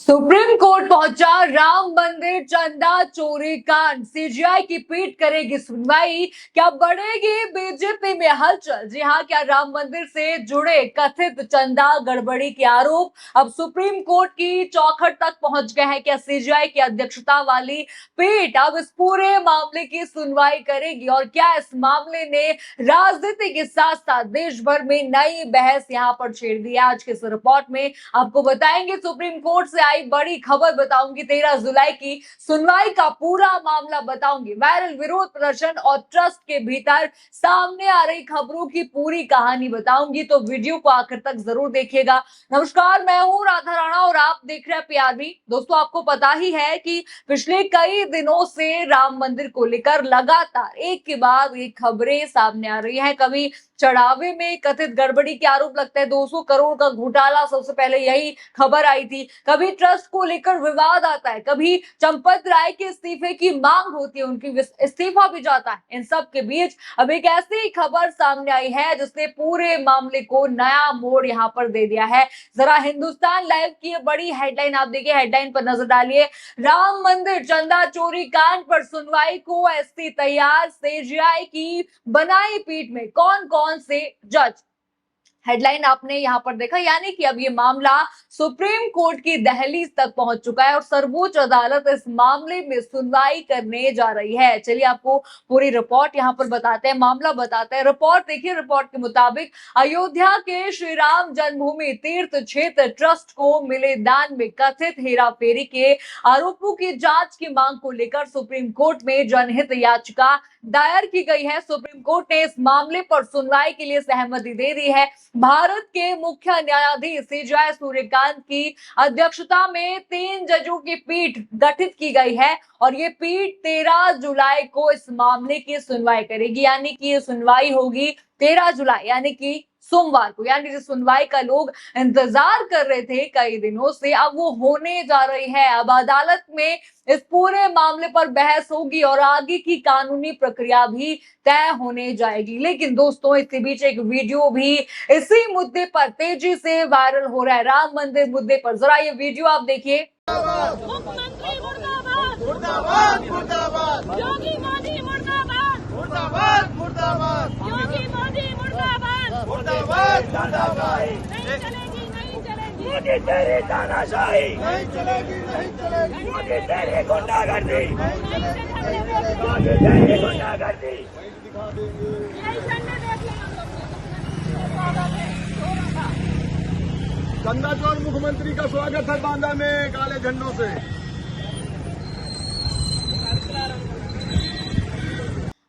Supreme court पहुंचा राम मंदिर चंदा चोरी कांड। सीजीआई की पीठ करेगी सुनवाई। क्या बढ़ेगी बीजेपी में हलचल? जी हां, क्या राम मंदिर से जुड़े कथित चंदा गड़बड़ी के आरोप अब सुप्रीम कोर्ट की चौखट तक पहुंच गए हैं? क्या सीजीआई की अध्यक्षता वाली पीठ अब इस पूरे मामले की सुनवाई करेगी? और क्या इस मामले ने राजनीति के साथ साथ देश भर में नई बहस यहां पर छेड़ दी है? आज के इस रिपोर्ट में आपको बताएंगे, सुप्रीम कोर्ट से आई बड़ी खबर बताऊंगी, 13 जुलाई की सुनवाई का पूरा मामला बताऊंगी, वायरल विरोध प्रदर्शन और ट्रस्ट के भीतर सामने आ रही खबरों की पूरी कहानी बताऊंगी। तो वीडियो को आखिर तक जरूर देखिएगा। नमस्कार, मैं हूं राधा राणा और आप देख रहे हैं पीआरबी। दोस्तों, आपको पता ही है कि पिछले कई दिनों से राम मंदिर को लेकर लगातार एक के बाद एक खबरें सामने आ रही है। कभी चढ़ावे में कथित गड़बड़ी के आरोप लगता है, 200 करोड़ का घोटाला, सबसे पहले यही खबर आई थी। कभी ट्रस्ट को लेकर विवाद आता है, कभी चंपत राय के इस्तीफे की मांग होती है, उनकी इस्तीफा भी जाता है। इन सब के बीच अब एक ऐसी खबर सामने आई है जिसने पूरे मामले को नया मोड़ यहाँ पर दे दिया है। जरा हिंदुस्तान लाइव की बड़ी हेडलाइन आप देखिए, हेडलाइन पर नजर डालिए। राम मंदिर चंदा चोरी कांड पर सुनवाई को एससी तैयार, सीजीआई की बनाई पीठ में कौन कौन से जज। हेडलाइन आपने यहां पर देखा, यानी कि अब ये मामला सुप्रीम कोर्ट की दहलीज तक पहुंच चुका है और सर्वोच्च अदालत इस मामले में सुनवाई करने जा रही है। चलिए आपको पूरी रिपोर्ट यहां पर बताते हैं, मामला बताते हैं। रिपोर्ट देखिए, रिपोर्ट के मुताबिक अयोध्या के श्री राम जन्मभूमि तीर्थ क्षेत्र ट्रस्ट को मिले दान में कथित हेराफेरी के आरोपों की जांच की मांग को लेकर सुप्रीम कोर्ट में जनहित याचिका दायर की गई है। सुप्रीम कोर्ट ने इस मामले पर सुनवाई के लिए सहमति दे दी है। भारत के मुख्य न्यायाधीश सीजेआई सूर्यकांत की अध्यक्षता में 3 जजों की पीठ गठित की गई है और ये पीठ 13 जुलाई को इस मामले की सुनवाई करेगी। यानी कि ये सुनवाई होगी 13 जुलाई, यानी कि सोमवार को। यानी जिस सुनवाई का लोग इंतजार कर रहे थे कई दिनों से, अब वो होने जा रही है। अब अदालत में इस पूरे मामले पर बहस होगी और आगे की कानूनी प्रक्रिया भी तय होने जाएगी। लेकिन दोस्तों, इसके बीच एक वीडियो भी इसी मुद्दे पर तेजी से वायरल हो रहा है, राम मंदिर मुद्दे पर। जरा ये वीडियो आप देखिए। मुख्यमंत्री मुर्दाबाद, मुर्दाबाद, मुर्दाबाद, योगी मोदी मुर्दाबाद, मुर्दाबाद, मुर्दाबाद, योगी मोदी मुर्दाबाद, मुर्दाबाद, तानाशाही नहीं चलेगी, नहीं चलेगी, मोदी तेरी तानाशाही नहीं चलेगी, नहीं चलेगी, मोदी तेरी गुंडागर्दी नहीं चलेगी, मोदी तेरी गुंडागर्दी यही संडे देख लें हम लोग। चंदा चौर मुख्यमंत्री का स्वागत है बांदा में काले झंडों से।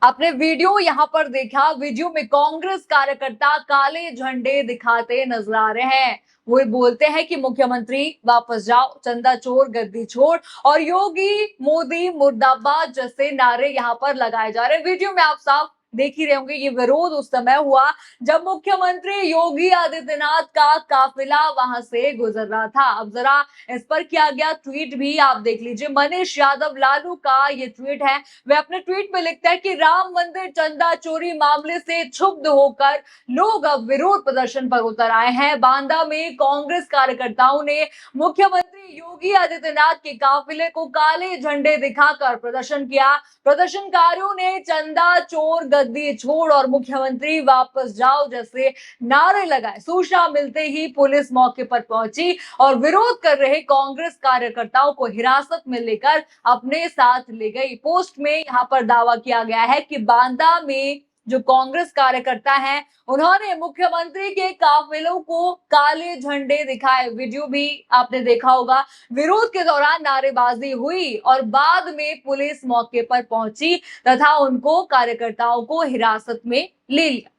आपने वीडियो यहां पर देखा, वीडियो में कांग्रेस कार्यकर्ता काले झंडे दिखाते नजर आ रहे हैं। वो बोलते हैं कि मुख्यमंत्री वापस जाओ, चंदा चोर गद्दी छोड़ और योगी मोदी मुर्दाबाद जैसे नारे यहां पर लगाए जा रहे हैं। वीडियो में आप साफ देख ही रहे होंगे, ये विरोध उस समय हुआ जब मुख्यमंत्री योगी आदित्यनाथ का काफिला वहां से गुजर रहा था। अब जरा इस पर किया गया ट्वीट भी आप देख लीजिए। मनीष यादव लालू का ये ट्वीट है। वे अपने ट्वीट में लिखते हैं कि राम मंदिर चंदा चोरी मामले से क्षुब्ध होकर लोग अब विरोध प्रदर्शन पर उतर आए हैं। बांदा में कांग्रेस कार्यकर्ताओं ने मुख्यमंत्री योगी आदित्यनाथ के काफिले को काले झंडे दिखाकर प्रदर्शन किया। प्रदर्शनकारियों ने चंदा चोर गद्दी छोड़ और मुख्यमंत्री वापस जाओ जैसे नारे लगाए। सूचना मिलते ही पुलिस मौके पर पहुंची और विरोध कर रहे कांग्रेस कार्यकर्ताओं को हिरासत में लेकर अपने साथ ले गई। पोस्ट में यहां पर दावा किया गया है कि बांदा में जो कांग्रेस कार्यकर्ता हैं, उन्होंने मुख्यमंत्री के काफिलों को काले झंडे दिखाए। वीडियो भी आपने देखा होगा। विरोध के दौरान नारेबाजी हुई और बाद में पुलिस मौके पर पहुंची तथा उनको कार्यकर्ताओं को हिरासत में ले लिया।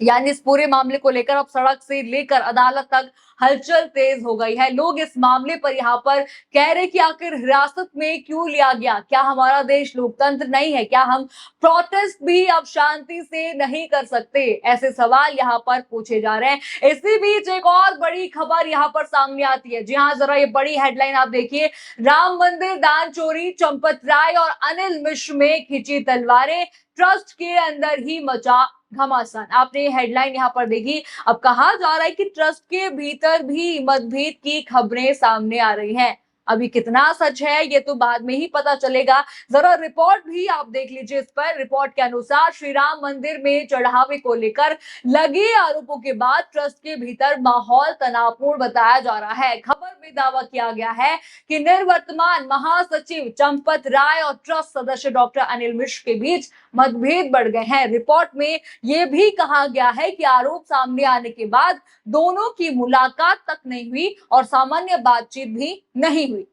यानी इस पूरे मामले को लेकर अब सड़क से लेकर अदालत तक हलचल तेज हो गई है। लोग इस मामले पर यहाँ पर कह रहे कि आखिर हिरासत में क्यों लिया गया? क्या हमारा देश लोकतंत्र नहीं है? क्या हम प्रोटेस्ट भी अब शांति से नहीं कर सकते? ऐसे सवाल यहाँ पर पूछे जा रहे हैं। इसी बीच एक और बड़ी खबर यहाँ पर सामने आती है। जी हाँ, जरा ये बड़ी हेडलाइन आप देखिए। राम मंदिर दान चोरी, चंपत राय और अनिल मिश्र में खिंची तलवारें, ट्रस्ट के अंदर ही मचा घमासान। आपने हेडलाइन यहाँ पर देखी। अब कहा जा रहा है कि ट्रस्ट के भीतर भी मतभेद की खबरें सामने आ रही हैं। अभी कितना सच है ये तो बाद में ही पता चलेगा। जरा रिपोर्ट भी आप देख लीजिए इस पर। रिपोर्ट के अनुसार श्री राम मंदिर में चढ़ावे को लेकर लगे आरोपों के बाद ट्रस्ट के भीतर माहौल तनावपूर्ण बताया जा रहा है। खबर में दावा किया गया है कि निवर्तमान महासचिव चंपत राय और ट्रस्ट सदस्य डॉक्टर अनिल मिश्र के बीच मतभेद बढ़ गए हैं। रिपोर्ट में यह भी कहा गया है कि आरोप सामने आने के बाद दोनों की मुलाकात तक नहीं हुई और सामान्य बातचीत भी नहीं हुई।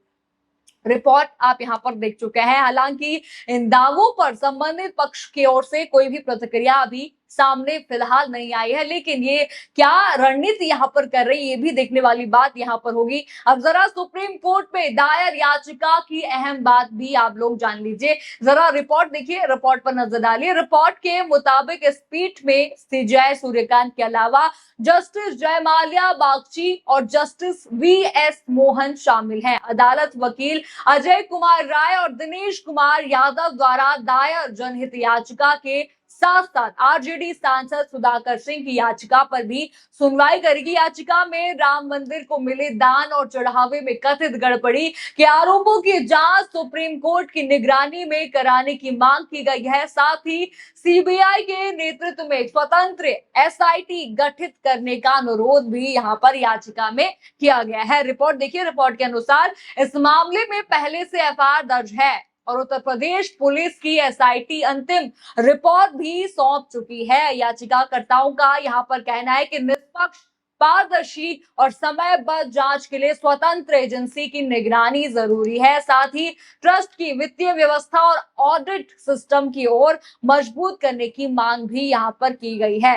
रिपोर्ट आप यहां पर देख चुके हैं। हालांकि इन दावों पर संबंधित पक्ष की ओर से कोई भी प्रतिक्रिया अभी सामने फिलहाल नहीं आई है, लेकिन ये क्या रणनीति यहां पर कर रही है ये भी देखने वाली बात यहां पर होगी। अब जरा सुप्रीम कोर्ट में दायर याचिका की अहम बात भी आप लोग जान लीजिए। जरा रिपोर्ट देखिए, रिपोर्ट पर नजर डालिए। रिपोर्ट के मुताबिक इस पीठ में सीजेआई सूर्यकांत के अलावा जस्टिस जयमाल्या बागची और जस्टिस वीएस मोहन शामिल हैं। अदालत वकील अजय कुमार राय और दिनेश कुमार यादव द्वारा दायर जनहित याचिका के साथ साथ आरजेडी सांसद सुधाकर सिंह की याचिका पर भी सुनवाई करेगी। याचिका में राम मंदिर को मिले दान और चढ़ावे में कथित गड़बड़ी के आरोपों की जांच सुप्रीम कोर्ट की निगरानी में कराने की मांग की गई है। साथ ही सीबीआई के नेतृत्व में स्वतंत्र एसआईटी गठित करने का अनुरोध भी यहां पर याचिका में किया गया है। रिपोर्ट देखिए। रिपोर्ट के अनुसार इस मामले में पहले से एफआईआर दर्ज है और उत्तर प्रदेश पुलिस की एसआईटी अंतिम रिपोर्ट भी सौंप चुकी है। याचिकाकर्ताओं का यहां पर कहना है कि निष्पक्ष, पारदर्शी और समयबद्ध जांच के लिए स्वतंत्र एजेंसी की निगरानी जरूरी है। साथ ही ट्रस्ट की वित्तीय व्यवस्था और ऑडिट सिस्टम की ओर मजबूत करने की मांग भी यहां पर की गई है।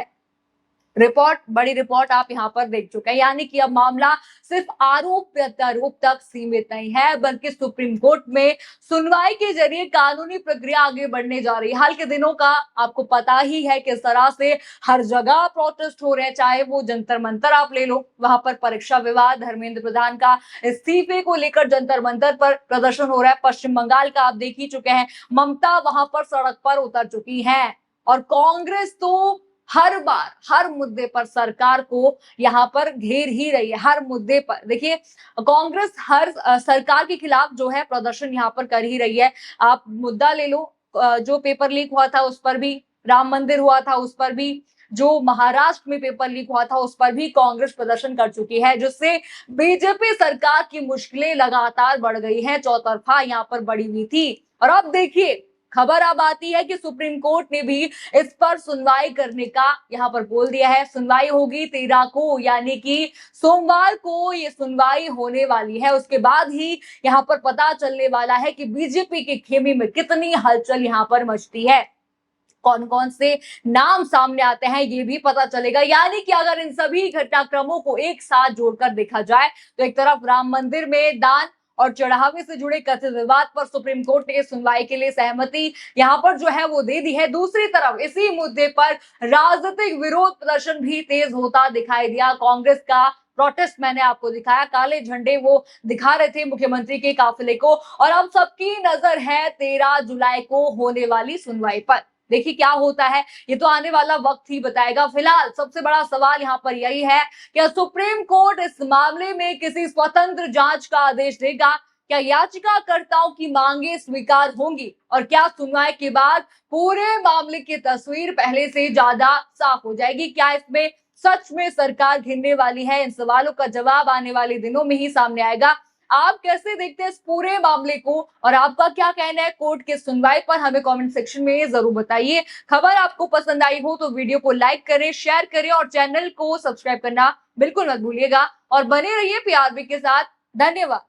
रिपोर्ट, बड़ी रिपोर्ट आप यहां पर देख चुके हैं। यानी कि अब मामला सिर्फ आरोप प्रत्यारोप तक सीमित नहीं है, बल्कि सुप्रीम कोर्ट में सुनवाई के जरिए कानूनी प्रक्रिया आगे बढ़ने जा रही है। हाल के दिनों का आपको पता ही है किस तरह से हर जगह प्रोटेस्ट हो रहे हैं, चाहे वो जंतर मंतर आप ले लो, वहां पर परीक्षा विवाद, धर्मेंद्र प्रधान का इस्तीफे को लेकर जंतर मंतर पर प्रदर्शन हो रहा है। पश्चिम बंगाल का आप देख ही चुके हैं, ममता वहां पर सड़क पर उतर चुकी है और कांग्रेस तो हर बार हर मुद्दे पर सरकार को यहां पर घेर ही रही है। हर मुद्दे पर देखिए कांग्रेस हर सरकार के खिलाफ जो है प्रदर्शन यहां पर कर ही रही है। आप मुद्दा ले लो, जो पेपर लीक हुआ था उस पर भी, राम मंदिर हुआ था उस पर भी, जो महाराष्ट्र में पेपर लीक हुआ था उस पर भी कांग्रेस प्रदर्शन कर चुकी है, जिससे बीजेपी सरकार की मुश्किलें लगातार बढ़ गई हैं। चौतरफा यहाँ पर बढ़ी हुई थी और अब देखिए खबर अब आती है कि सुप्रीम कोर्ट ने भी इस पर सुनवाई करने का यहाँ पर बोल दिया है। सुनवाई होगी 13 को, यानी कि सोमवार को ये सुनवाई होने वाली है। उसके बाद ही यहाँ पर पता चलने वाला है कि बीजेपी के खेमे में कितनी हलचल यहाँ पर मचती है, कौन कौन से नाम सामने आते हैं ये भी पता चलेगा। यानी कि अगर इन सभी घटनाक्रमों को एक साथ जोड़कर देखा जाए तो एक तरफ राम मंदिर में दान और चढ़ावे से जुड़े कथित विवाद पर सुप्रीम कोर्ट ने सुनवाई के लिए सहमति यहां पर जो है वो दे दी है। दूसरी तरफ इसी मुद्दे पर राजनीतिक विरोध प्रदर्शन भी तेज होता दिखाई दिया। कांग्रेस का प्रोटेस्ट मैंने आपको दिखाया, काले झंडे वो दिखा रहे थे मुख्यमंत्री के काफिले को, और अब सबकी नजर है 13 जुलाई को होने वाली सुनवाई पर। देखिए क्या होता है, ये तो आने वाला वक्त ही बताएगा। फिलहाल सबसे बड़ा सवाल यहाँ पर यही है कि सुप्रीम कोर्ट इस मामले में किसी स्वतंत्र जांच का आदेश देगा? क्या याचिकाकर्ताओं की मांगे स्वीकार होंगी और क्या सुनवाई के बाद पूरे मामले की तस्वीर पहले से ज्यादा साफ हो जाएगी? क्या इसमें सच में सरकार घिरने वाली है? इन सवालों का जवाब आने वाले दिनों में ही सामने आएगा। आप कैसे देखते हैं इस पूरे मामले को और आपका क्या कहना है कोर्ट के सुनवाई पर? हमें कमेंट सेक्शन में जरूर बताइए। खबर आपको पसंद आई हो तो वीडियो को लाइक करें, शेयर करें और चैनल को सब्सक्राइब करना बिल्कुल मत भूलिएगा और बने रहिए पीआरबी के साथ। धन्यवाद।